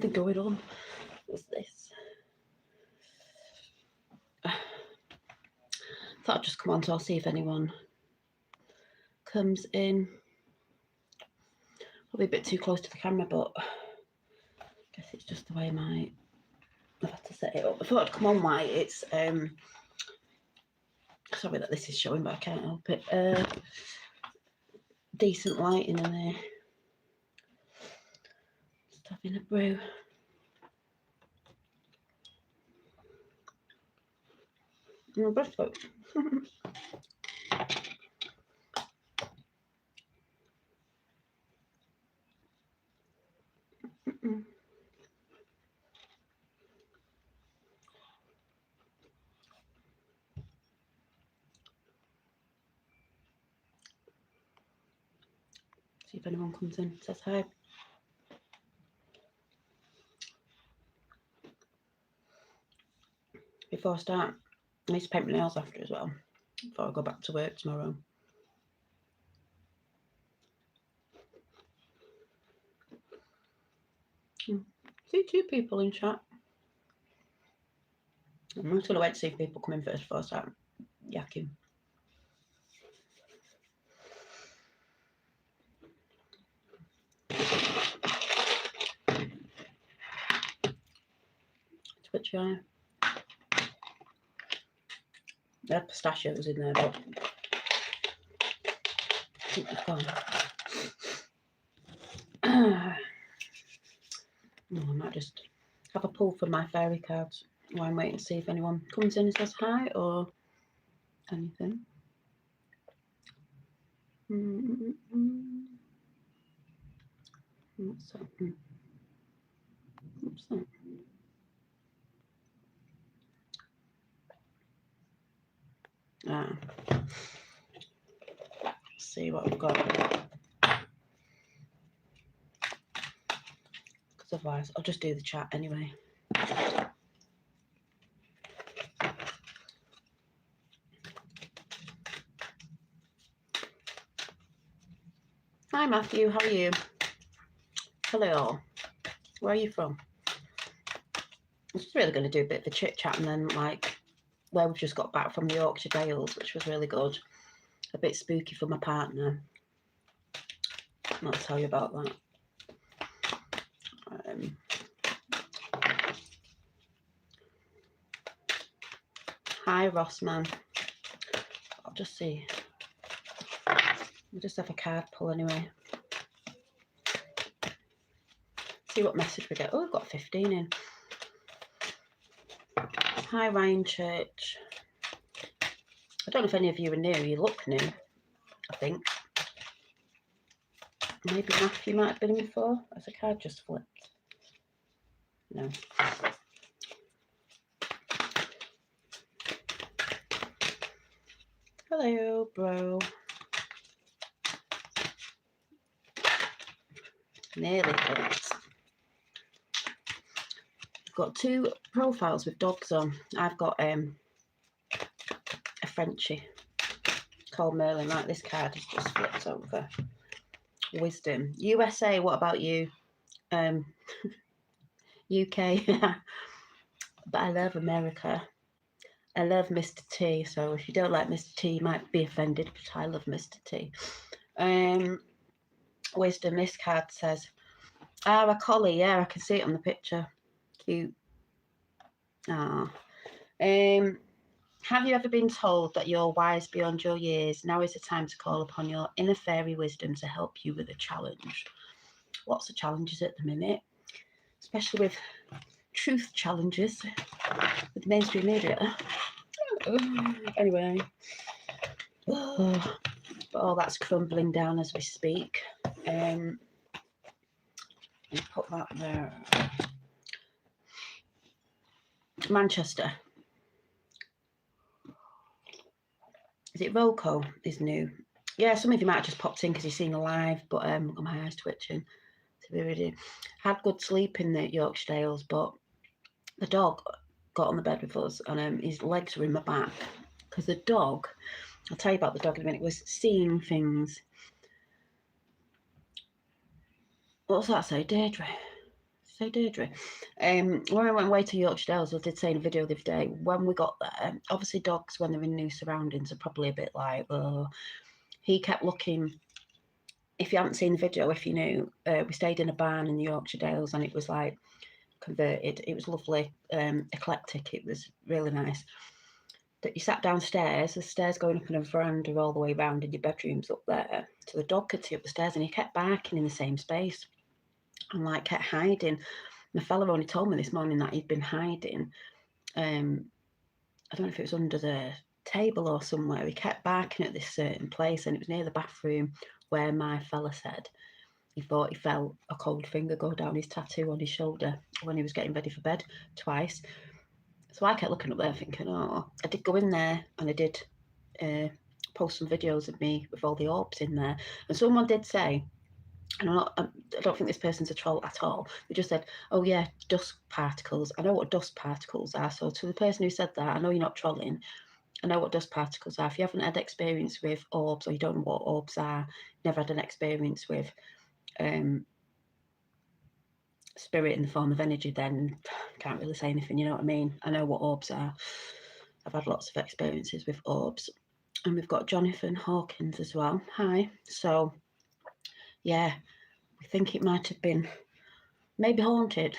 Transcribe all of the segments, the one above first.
something going on. What's this? Thought I'd just come on, so I'll see if anyone comes in. Probably a bit too close to the camera, but I guess it's just the way I've had to set it up. I thought I'd come on while it's sorry that this is showing, but I can't help it. Decent lighting in there. Just having a brew. My breath folks. See if anyone comes in, says hi. Before I start, I need to paint my nails after as well, before I go back to work tomorrow. See 2 people in chat. I'm just going to wait to see if people come in first before I start yakking. Twitchy eye. They had pistachios in there, but I think they've gone. I might just have a pull for my fairy cards while I'm waiting to see if anyone comes in and says hi or anything. What's that? What's that? Let's see what we've got. Because otherwise, I'll just do the chat anyway. Hi Matthew, how are you? Hello. Where are you from? I'm just really going to do a bit of a chit chat and then like where we've just got back from the Yorkshire Dales, which was really good. A bit spooky for my partner. I'll tell you about that. Hi Rossman. I'll just see. We'll just have a card pull anyway. See what message we get. Oh, we've got 15 in. Hi Ryan Church. I don't know if any of you are new. You look new, I think. Maybe Matthew might have been in before. Has a card just flipped? No. Hello, bro. Nearly flipped. I've got 2 profiles with dogs on. I've got a Frenchie called Merlin. Like this card has just flipped over. Wisdom. USA, what about you? UK. But I love America. I love Mr. T. So if you don't like Mr. T, you might be offended, but I love Mr. T. Wisdom, this card says, a collie. Yeah, I can see it on the picture. Cute. Have you ever been told that you're wise beyond your years? Now is the time to call upon your inner fairy wisdom to help you with a challenge. Lots of challenges at the minute, especially with truth challenges with mainstream media. Anyway, but all that's crumbling down as we speak. Put that there. Manchester. Is it Volco is new? Yeah, some of you might have just popped in because you've seen a live, but got my eyes twitching. To be really had good sleep in the Yorkshire Dales, but the dog got on the bed with us and his legs were in my back because the dog, I'll tell you about the dog in a minute, was seeing things. What's that say, Deirdre? say Deirdre? When I went away to Yorkshire Dales, I did say in a video the other day, when we got there, obviously dogs, when they're in new surroundings, are probably a bit like, oh, he kept looking. If you haven't seen the video, if you knew, we stayed in a barn in the Yorkshire Dales, and it was like converted. It was lovely, eclectic. It was really nice. That you sat downstairs, the stairs going up in a veranda all the way around, and your bedroom's up there. So the dog could see up the stairs, and he kept barking in the same space, and like kept hiding. My fella only told me this morning that he'd been hiding. I don't know if it was under the table or somewhere. He kept barking at this certain place, and it was near the bathroom where my fella said he thought he felt a cold finger go down his tattoo on his shoulder when he was getting ready for bed twice. So I kept looking up there thinking, oh, I did go in there and I did post some videos of me with all the orbs in there. And someone did say, and I don't think this person's a troll at all, they just said, oh yeah, dust particles. I know what dust particles are. So to the person who said that, I know you're not trolling. I know what dust particles are. If you haven't had experience with orbs, or you don't know what orbs are, never had an experience with spirit in the form of energy, then can't really say anything, you know what I mean? I know what orbs are. I've had lots of experiences with orbs. And we've got Jonathan Hawkins as well. Hi. So, yeah, we think it might have been maybe haunted,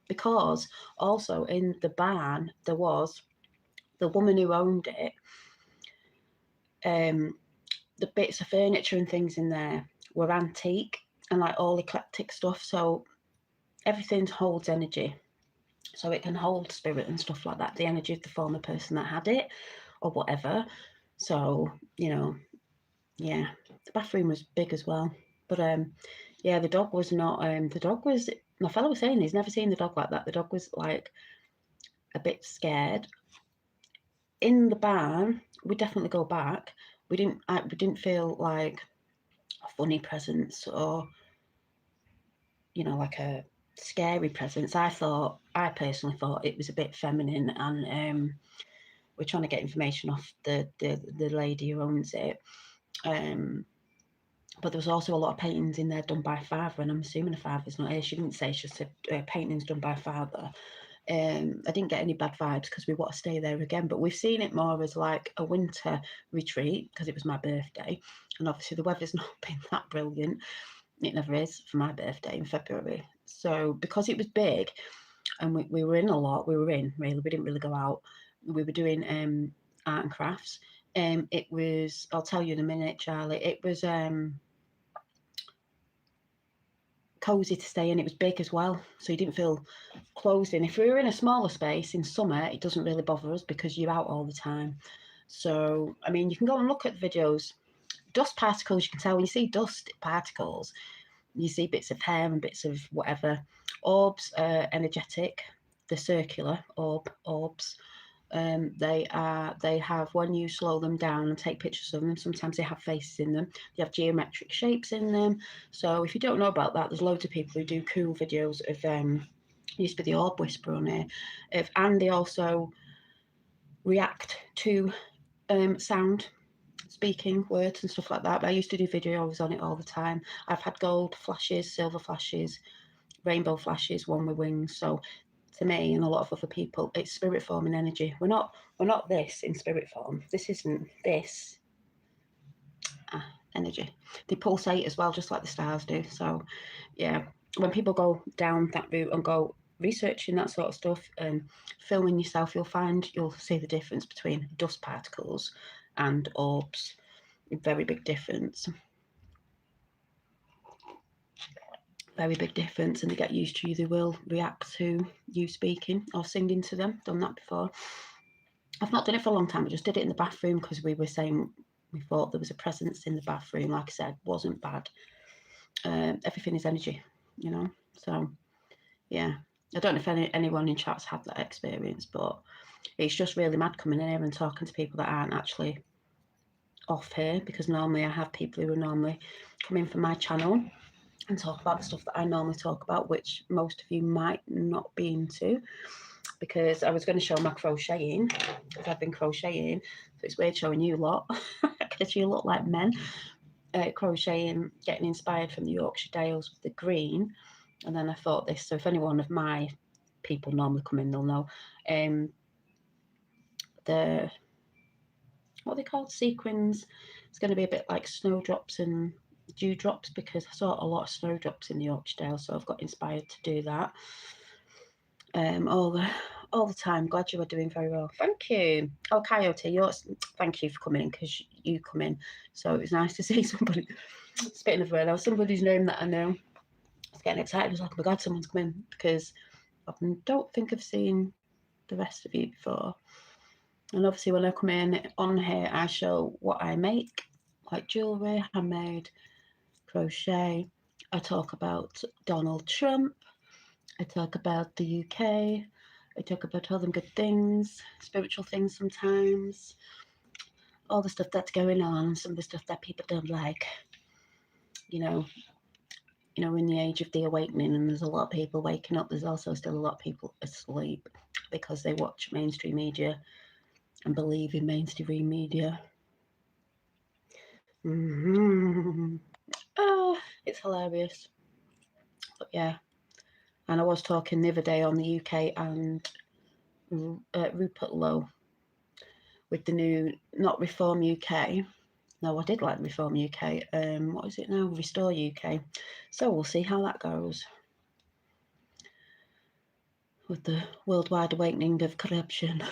because also in the barn there was the woman who owned it. The bits of furniture and things in there were antique and like all eclectic stuff. So everything holds energy. So it can hold spirit and stuff like that, the energy of the former person that had it or whatever. So, you know, yeah, the bathroom was big as well. But yeah, the dog was not, the dog was, my fellow was saying he's never seen the dog like that. The dog was like a bit scared. In the barn, we definitely go back. We didn't feel like a funny presence or, you know, like a scary presence. I personally thought it was a bit feminine, and we're trying to get information off the lady who owns it. But there was also a lot of paintings in there done by father, and I'm assuming the father's not here. She didn't say, she said paintings done by father. I didn't get any bad vibes because we want to stay there again, but we've seen it more as like a winter retreat because it was my birthday, and obviously the weather's not been that brilliant. It never is for my birthday in February. So because it was big and we were in a lot, we didn't really go out. We were doing art and crafts. It was, I'll tell you in a minute, Charlie, it was cozy to stay in. It was big as well, so you didn't feel closed in. If we were in a smaller space in summer, it doesn't really bother us because you're out all the time. So, I mean, you can go and look at the videos. Dust particles, you can tell when you see dust particles, you see bits of hair and bits of whatever. Orbs are energetic, they're circular orbs. They have, when you slow them down and take pictures of them, sometimes they have faces in them. They have geometric shapes in them. So if you don't know about that, there's loads of people who do cool videos of used to be the Orb Whisperer on here, and they also react to sound, speaking words and stuff like that. But I used to do videos on it all the time. I've had gold flashes, silver flashes, rainbow flashes, one with wings. So to me and a lot of other people, it's spirit form and energy. We're not this in spirit form. This isn't this energy. They pulsate as well, just like the stars do. So yeah, when people go down that route and go researching that sort of stuff and filming yourself, you'll see the difference between dust particles and orbs. A very big difference. Very big difference, and they get used to you. They will react to you speaking or singing to them. Done that before. I've not done it for a long time. I just did it in the bathroom because we were saying we thought there was a presence in the bathroom. Like I said, wasn't bad. Everything is energy, you know. So yeah, I don't know if anyone in chat's had that experience, but it's just really mad coming in here and talking to people that aren't actually off here, because normally I have people who are normally coming from my channel and talk about the stuff that I normally talk about, which most of you might not be into, because I was going to show my crocheting, because I've been crocheting, so it's weird showing you lot, because you look like men, crocheting, getting inspired from the Yorkshire Dales with the green, And then I thought this, so if any one of my people normally come in, they'll know. The, what are they called? Sequins. It's going to be a bit like snowdrops and dewdrops, because I saw a lot of snowdrops in the Yorkshire Dale, so I've got inspired to do that. All the time. Glad you are doing very well. Thank you. Oh, Coyote, thank you for coming in, because you come in. So it was nice to see somebody. Spitting of word, now somebody's name that I know. I was getting excited. I was like, oh my God, someone's coming, because I don't think I've seen the rest of you before. And obviously when I come in on here, I show what I make, like jewellery, handmade, crochet. I talk about Donald Trump. I talk about the UK. I talk about all them good things, spiritual things sometimes, all the stuff that's going on, some of the stuff that people don't like. You know, in the age of the awakening, and there's a lot of people waking up, there's also still a lot of people asleep because they watch mainstream media and believe in mainstream media. Oh, it's hilarious. But yeah, and I was talking the other day on the UK and Rupert Lowe with the new, not Reform UK. No, I did like Reform UK. What is it now? Restore UK. So we'll see how that goes with the worldwide awakening of corruption.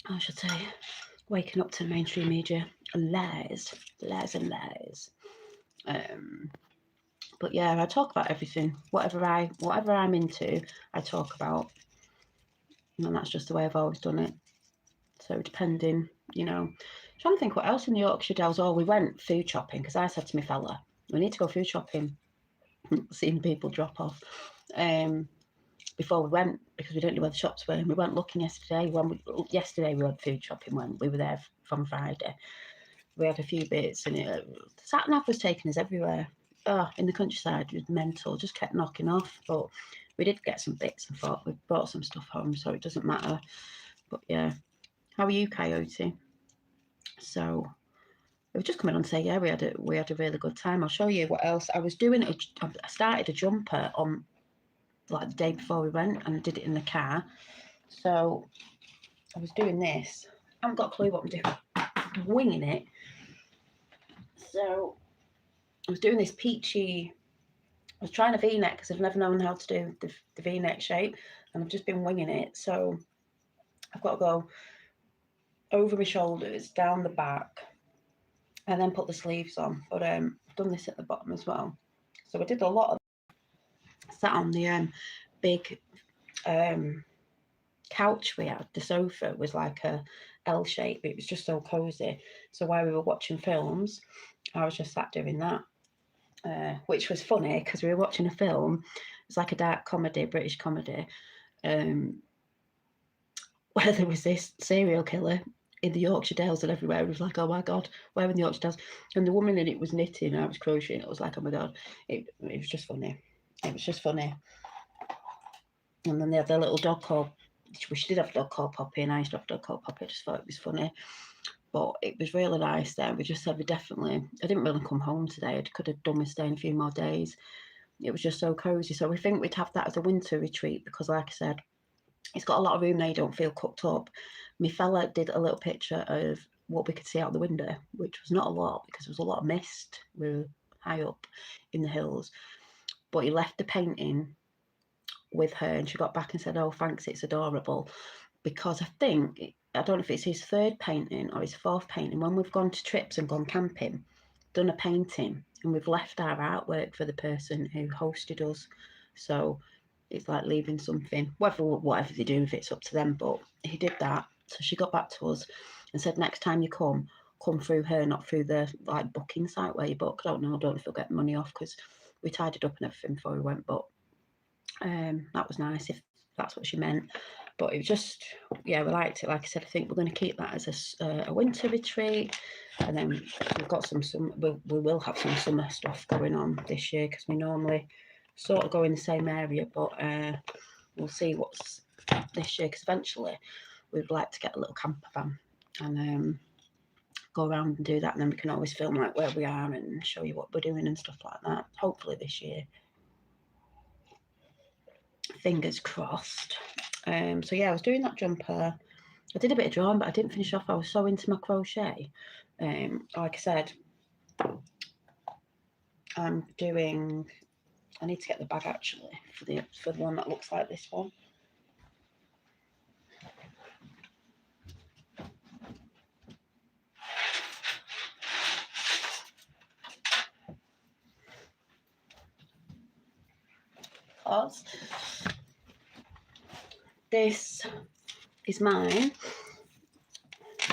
I should say, waking up to mainstream media and lies. But yeah, I talk about everything. Whatever I'm into, I talk about. And that's just the way I've always done it. So depending, trying to think what else in the Yorkshire Dales. Oh, we went food shopping, because I said to my fella, we need to go food shopping. Seeing people drop off. Before we went, because we didn't know where the shops were. And we went looking yesterday. Yesterday we went food shopping when we were there from Friday. We had a few bits, and the sat nav was taking us everywhere. In the countryside, it was mental. Just kept knocking off. But we did get some bits and thought we brought some stuff home, so it doesn't matter. But yeah, how are you, Coyote? So we've just come in and say, yeah, we had a really good time. I'll show you what else I was doing. I started a jumper on like the day before we went, and I did it in the car. So I was doing this. I haven't got a clue what I'm doing. I'm winging it. So I was doing this peachy. I was trying a V-neck because I've never known how to do the V-neck shape, and I've just been winging it. So I've got to go over my shoulders, down the back, and then put the sleeves on. But I've done this at the bottom as well. So I did a lot of sat on the big couch we had. The sofa was like a L shape. It was just so cozy. So while we were watching films, I was just sat doing that, which was funny because we were watching a film. It's like a dark comedy, British comedy, where there was this serial killer in the Yorkshire Dales and everywhere. It was like, oh my God, where in the Yorkshire Dales? And the woman in it was knitting, I was crocheting. It was like, oh my God, it was just funny. It was just funny. And then they had their little dog called, she did have a dog called Poppy, and I used to have a dog called Poppy. I just thought it was funny. But it was really nice there. We just said I didn't really come home today. I could have done with staying a few more days. It was just so cosy. So we think we'd have that as a winter retreat because, like I said, it's got a lot of room there. You don't feel cooked up. My fella did a little picture of what we could see out the window, which was not a lot because there was a lot of mist. We were high up in the hills. But he left the painting with her, and she got back and said, oh, thanks, it's adorable. Because I don't know if it's his third painting or his fourth painting, when we've gone to trips and gone camping, done a painting, and we've left our artwork for the person who hosted us. So it's like leaving something, whatever they do, if it's up to them. But he did that. So she got back to us and said, next time you come through her, not through the like booking site where you book. I don't know if we'll get money off because we tidied up and everything before we went. But that was nice if that's what she meant. But it was just, yeah, we liked it. Like I said, I think we're going to keep that as a winter retreat. And then we've got we will have some summer stuff going on this year because we normally sort of go in the same area. But we'll see what's this year because eventually we'd like to get a little camper van and go around and do that, and then we can always film like where we are and show you what we're doing and stuff like that. Hopefully this year. Fingers crossed. So yeah, I was doing that jumper. I did a bit of drawing, but I didn't finish off. I was so into my crochet. Like I said, I'm doing. I need to get the bag actually for the one that looks like this one. Because this is mine.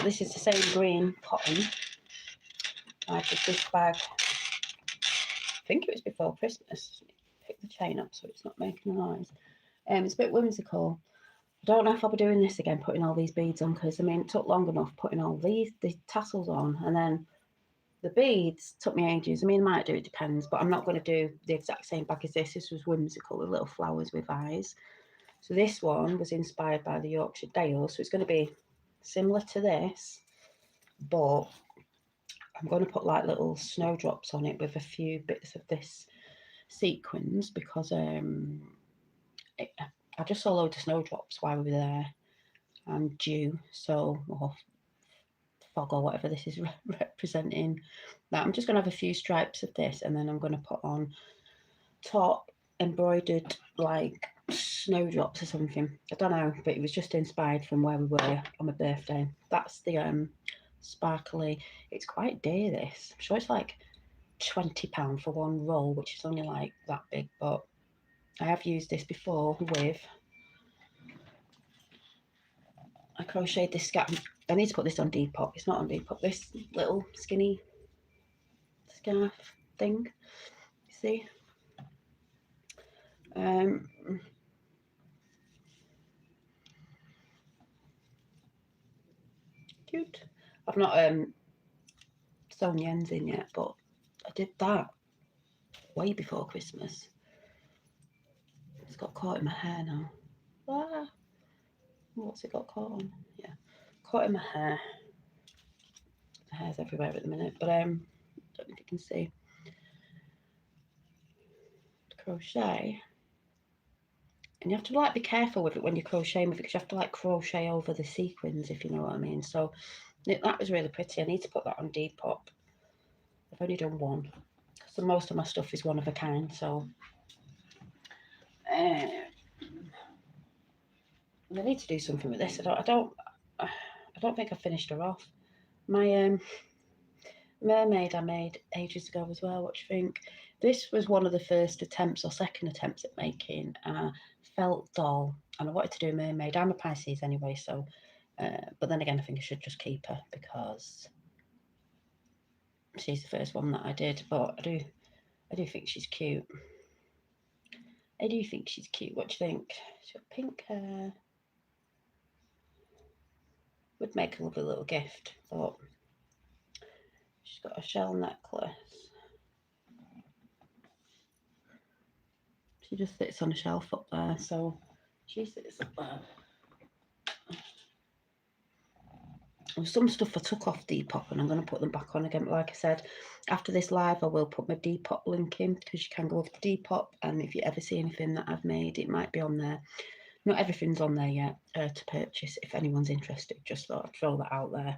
This is the same green cotton. I did this bag. I think it was before Christmas. Pick the chain up so it's not making a noise. It's a bit whimsical. I don't know if I'll be doing this again, putting all these beads on, because I mean it took long enough putting all the tassels on, and then the beads took me ages. I mean, I might do, it depends, but I'm not going to do the exact same bag as this. This was whimsical with little flowers with eyes. So this one was inspired by the Yorkshire Dales, so it's going to be similar to this, but I'm going to put like little snowdrops on it with a few bits of this sequins, because I just saw loads of snowdrops while we were there, and dew, so, or fog or whatever this is representing. That I'm just going to have a few stripes of this, and then I'm going to put on top embroidered like snowdrops or something. I don't know, but it was just inspired from where we were on my birthday. That's the sparkly. It's quite dear, this. I'm sure it's like £20 for one roll, which is only like that big, but I have used this before with. I crocheted this scarf. I need to put this on Depop. It's not on Depop. This little skinny scarf thing. You see? Cute. I've not sewn the ends in yet, but I did that way before Christmas. It's got caught in my hair now. Ah, what's it got caught on? Yeah, caught in my hair. The hair's everywhere at the minute, but I don't know if you can see. Crochet, and you have to like be careful with it when you're crocheting with it, because you have to like crochet over the sequins, if you know what I mean. So that was really pretty. I need to put that on Depop. I've only done one, so most of my stuff is one of a kind. So I need to do something with this. I don't think I finished her off. My mermaid I made ages ago as well. What do you think? This was one of the first attempts or second attempts at making a felt doll, and I wanted to do a mermaid. I'm a Pisces anyway, so but then again I think I should just keep her because she's the first one that I did. But I do think she's cute. I do think she's cute. What do you think? She's got pink hair. Would make a lovely little gift, but she's got a shell necklace. She just sits on a shelf up there, so she sits up there. There's some stuff I took off Depop and I'm going to put them back on again. But like I said, after this live, I will put my Depop link in, because you can go over to Depop, and if you ever see anything that I've made, it might be on there. Not everything's on there yet to purchase. If anyone's interested, just thought I'd throw that out there.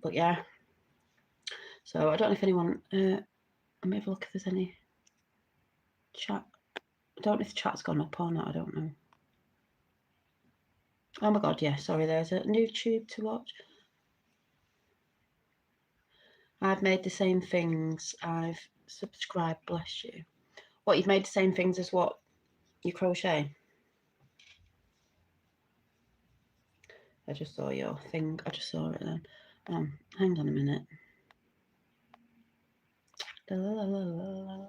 But yeah, so I don't know if anyone. Let me have a look if there's any chat. I don't know if the chat's gone up or not. I don't know. Oh my god, yeah, sorry, there's a new tube to watch. I've made the same things. I've subscribed, bless you. What, you've made the same things as what you crochet? I just saw your thing. I just saw it then. Hang on a minute. La, la, la, la, la.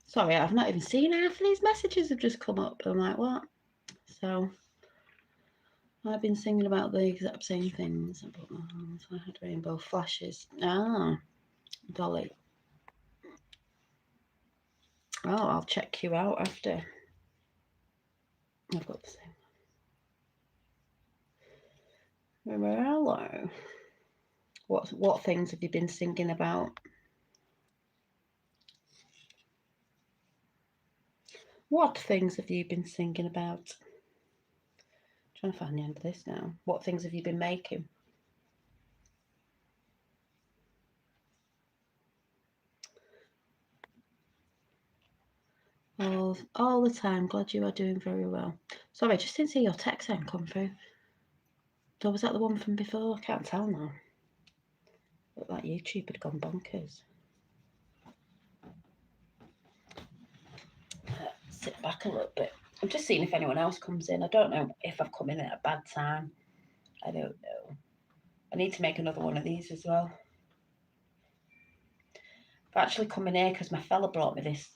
Sorry, I've not even seen half of these messages have just come up. I'm like, what? So I've been singing about the exact same things. I had rainbow flashes. Ah, Dolly. Oh, I'll check you out after. I've got the same. Hello. What things have you been thinking about? What things have you been thinking about? I'm trying to find the end of this now. What things have you been making? All the time. Glad you are doing very well. Sorry, I just didn't see your text then come through. So was that the one from before? I can't tell now. Looked like YouTube had gone bonkers. Sit back a little bit. I'm just seeing if anyone else comes in. I don't know if I've come in at a bad time. I don't know. I need to make another one of these as well. I've actually come in here because my fella brought me this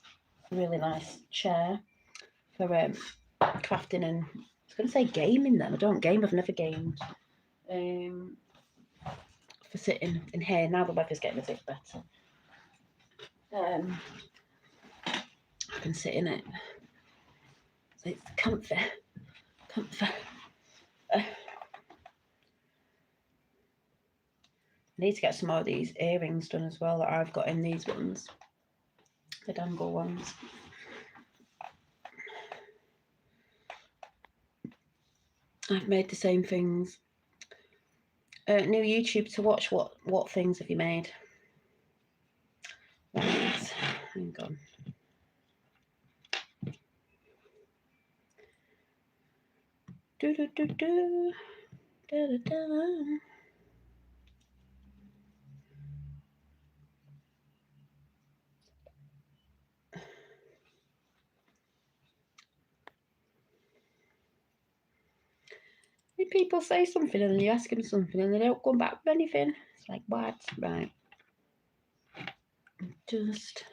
really nice chair for crafting and I was going to say gaming then. I don't game. I've never gamed. For sitting in here. Now the weather's getting a bit better. I can sit in it. So it's comfy. I need to get some more of these earrings done as well that I've got in these ones. The dangle ones. I've made the same things. New YouTube to watch. What things have you made? Right, hang on. Do do do do. Da da da. People say something and then you ask them something and they don't come back with anything. It's like, what? Right. Just.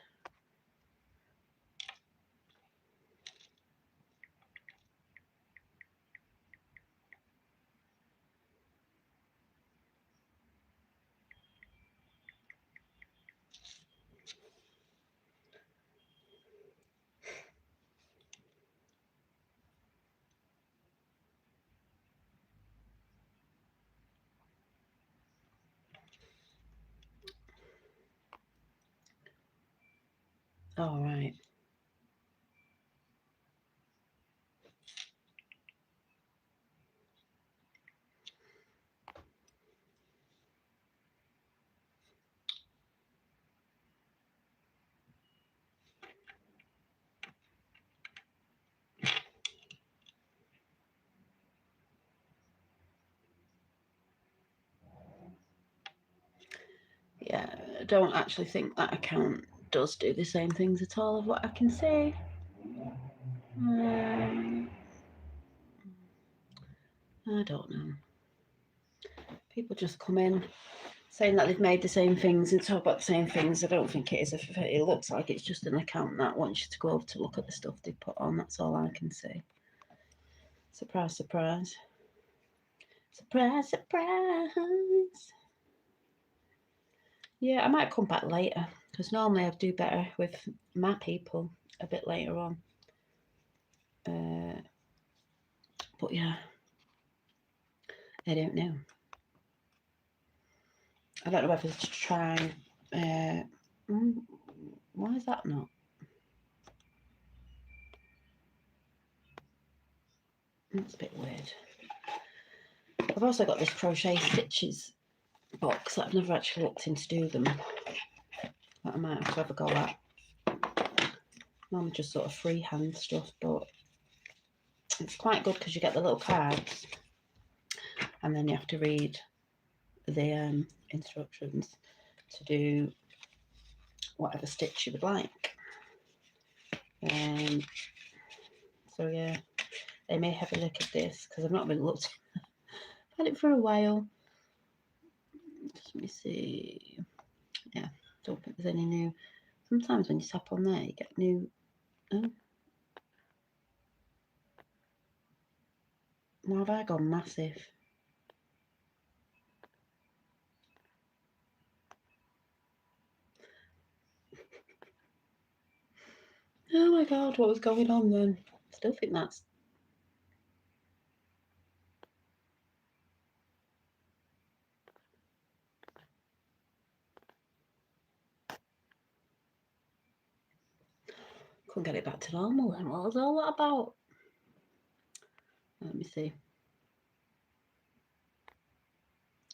All right. Yeah, I don't actually think that account does do the same things at all of what I can see. I don't know. People just come in saying that they've made the same things and talk about the same things. I don't think it is. It looks like it's just an account that wants you to go over to look at the stuff they put on. That's all I can see. Surprise, surprise. Surprise, surprise. Yeah, I might come back later because normally I do better with my people a bit later on. But yeah, I don't know. I don't know whether to try. Why is that not? That's a bit weird. I've also got this crochet stitches box that I've never actually looked into do them. That I might have a go at. Normally just sort of freehand stuff, but it's quite good because you get the little cards and then you have to read the instructions to do whatever stitch you would like. So yeah, they may have a look at this because I've not really looked at it for a while. Just let me see. Yeah, don't think there's any new. Sometimes when you tap on there, you get new. Why have I gone massive? Oh my god, what was going on then? Still think that's. Couldn't get it back to normal then. What was all that about? Let me see.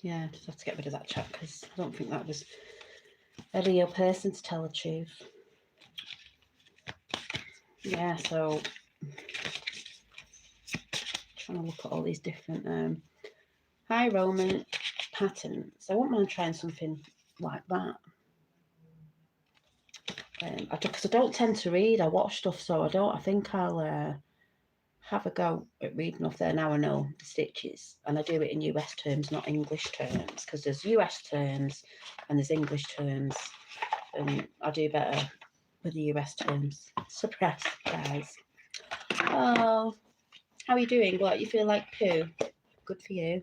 Yeah, just have to get rid of that chat because I don't think that was a real person, to tell the truth. Yeah, so trying to look at all these different high Roman patterns. I wouldn't mind trying something like that. Because I don't tend to read. I watch stuff, so I think I'll have a go at reading off there. Now I know the stitches, and I do it in US terms, not English terms, because there's US terms and there's English terms, and I do better with the US terms. Surprise, guys. Oh, how are you doing? What, you feel like poo? Good for you.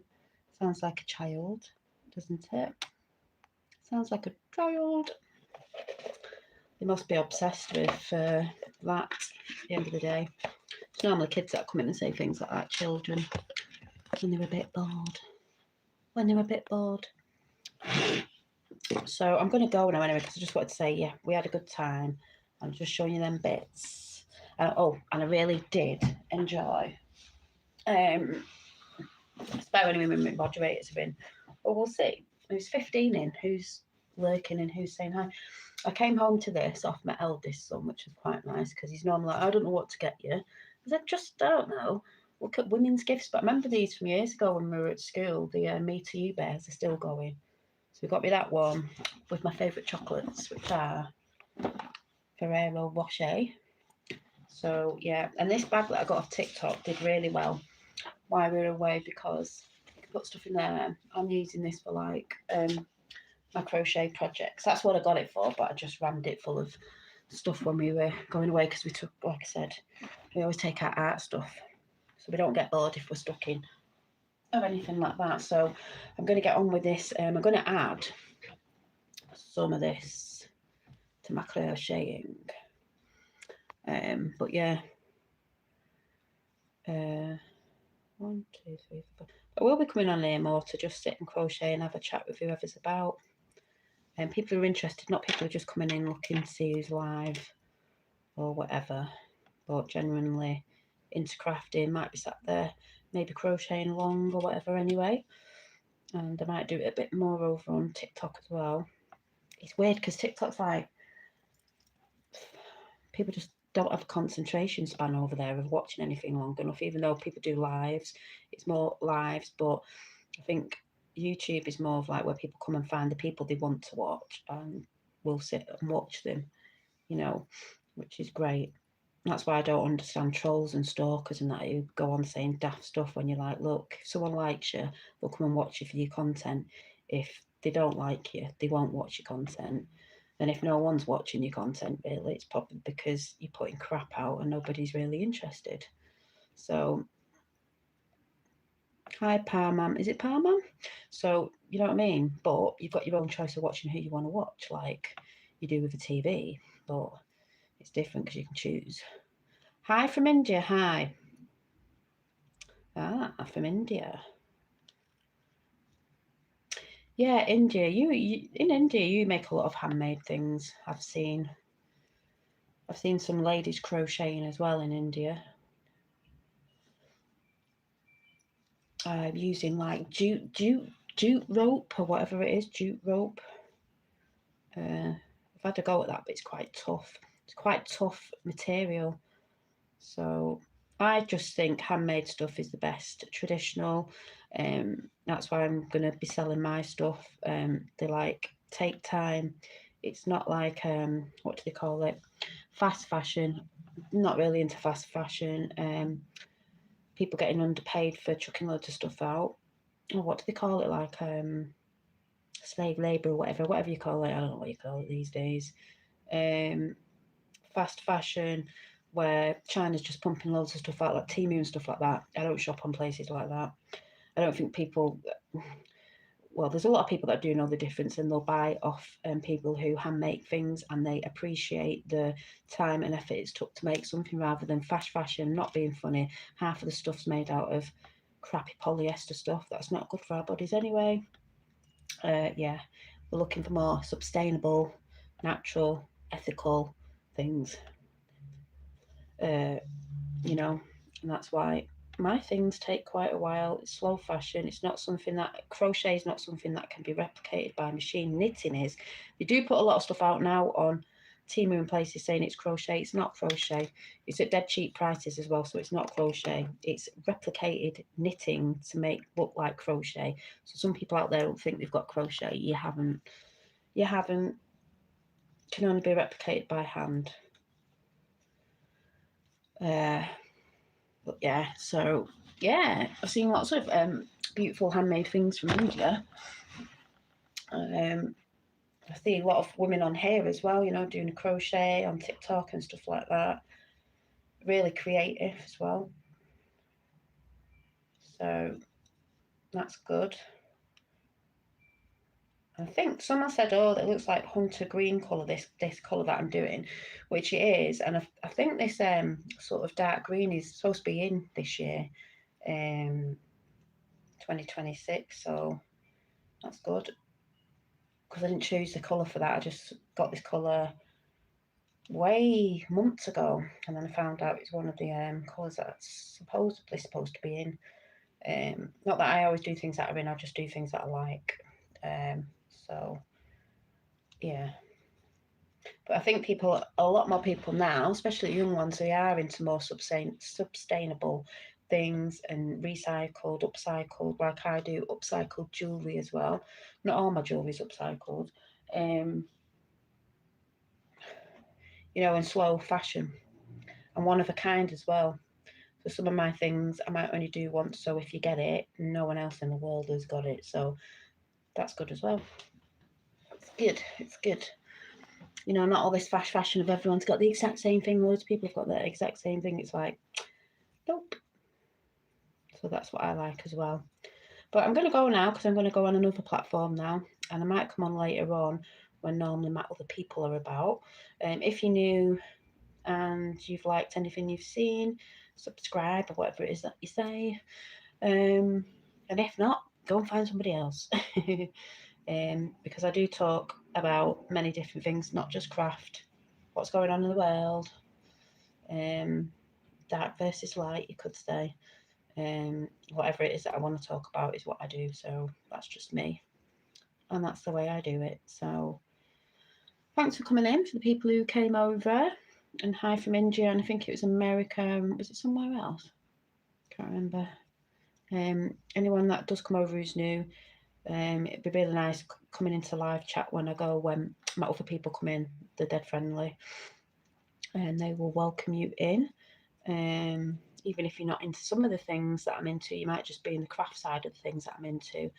Sounds like a child, doesn't it? Sounds like a child. They must be obsessed with that at the end of the day. It's normally kids that come in and say things like that, children, when they're a bit bored. So I'm going to go now anyway, because I just wanted to say, yeah, we had a good time. I'm just showing you them bits. And I really did enjoy. It's better when my moderators are in. But we'll see. Who's 15 in? Who's lurking and who's saying hi? I came home to this off my eldest son, which was quite nice, because he's normally like, I don't know what to get you. I said, I don't know. Look at women's gifts. But I remember these from years ago when we were at school. The Me to You bears are still going. So we got me that one with my favourite chocolates, which are Ferrero Rocher. So yeah, and this bag that I got off TikTok did really well while we were away, because you can put stuff in there. I'm using this for like my crochet projects. That's what I got it for, but I just rammed it full of stuff when we were going away, because we took, like I said, we always take our art stuff so we don't get bored if we're stuck in or anything like that. So I'm going to get on with this. I'm going to add some of this to my crocheting. But yeah, 1, 2, 3, 4. I will be coming on here more to just sit and crochet and have a chat with whoever's about. And people who are interested, not people who are just coming in looking to see who's live or whatever, but genuinely into crafting, might be sat there maybe crocheting along or whatever anyway. And I might do it a bit more over on TikTok as well. It's weird because TikTok's like, people just don't have a concentration span over there of watching anything long enough, even though people do lives. It's more lives, but I think YouTube is more of like where people come and find the people they want to watch and will sit and watch them, you know, which is great. That's why I don't understand trolls and stalkers and that who go on saying daft stuff when you're like, look, if someone likes you, they'll come and watch you for your content. If they don't like you, they won't watch your content. And if no one's watching your content, really, it's probably because you're putting crap out and nobody's really interested. So, hi, Parmam. Is it Parmam? So, you know what I mean? But you've got your own choice of watching who you want to watch, like you do with the TV. But it's different because you can choose. Hi from India. Hi. Ah, from India. Yeah, India. You in India, you make a lot of handmade things. I've seen some ladies crocheting as well in India. Using like jute rope or whatever it is, jute rope. I've had to go at that, but it's quite tough. It's quite tough material. So I just think handmade stuff is the best, traditional. That's why I'm going to be selling my stuff. They like take time. It's not like, what do they call it? Fast fashion. Not really into fast fashion. People getting underpaid for chucking loads of stuff out. Or what do they call it? Like slave labour or whatever you call it. I don't know what you call it these days. Fast fashion, where China's just pumping loads of stuff out, like Temu and stuff like that. I don't shop on places like that. I don't think people, well, there's a lot of people that do know the difference, and they'll buy off people who hand make things and they appreciate the time and effort it's took to make something, rather than fast fashion. Not being funny, half of the stuff's made out of crappy polyester stuff that's not good for our bodies anyway. Yeah, we're looking for more sustainable, natural, ethical things. you know, and that's why my things take quite a while. It's slow fashion. It's not something that crochet is not something that can be replicated by machine. Knitting is. They do put a lot of stuff out now on Temu and places saying it's crochet. It's not crochet. It's at dead cheap prices as well, so it's not crochet. It's replicated knitting to make look like crochet. So some people out there don't think they've got crochet. You haven't. You haven't. Can only be replicated by hand. But yeah, so yeah, I've seen lots of beautiful handmade things from India. I see a lot of women on here as well, you know, doing crochet on TikTok and stuff like that. Really creative as well. So that's good. I think someone said, "Oh, that looks like hunter green colour. This colour that I'm doing," which it is, and I think this sort of dark green is supposed to be in this year, 2026. So that's good. Because I didn't choose the colour for that. I just got this colour way months ago, and then I found out it's one of the colours that's supposedly supposed to be in. Not that I always do things that are in, I just do things that I like. So yeah. But I think a lot more people now, especially young ones, they are into more sustainable things and recycled, upcycled, like I do, upcycled jewellery as well. Not all my jewellery is upcycled. You know, in slow fashion and one of a kind as well. So some of my things I might only do once, so if you get it, no one else in the world has got it. So that's good as well. It's good. It's good. You know, not all this fast fashion of everyone's got the exact same thing. Loads of people have got the exact same thing. It's like, nope. So that's what I like as well. But I'm going to go now because I'm going to go on another platform now. And I might come on later on when normally my other people are about. If you're new and you've liked anything you've seen, subscribe or whatever it is that you say. And if not, go and find somebody else. Because I do talk about many different things, not just craft, what's going on in the world, dark versus light, you could say. Whatever it is that I want to talk about is what I do. So that's just me. And that's the way I do it. So thanks for coming in, for the people who came over. And hi from India, and I think it was America. Was it somewhere else? Can't remember. Anyone that does come over who's new, it'd be really nice coming into live chat when I go, when my other people come in. They're dead friendly, and they will welcome you in. Even if you're not into some of the things that I'm into, you might just be in the craft side of the things that I'm into, and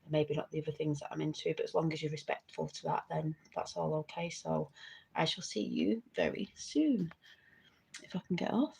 maybe not the other things that I'm into. But as long as you're respectful to that, then that's all okay. So I shall see you very soon, if I can get off.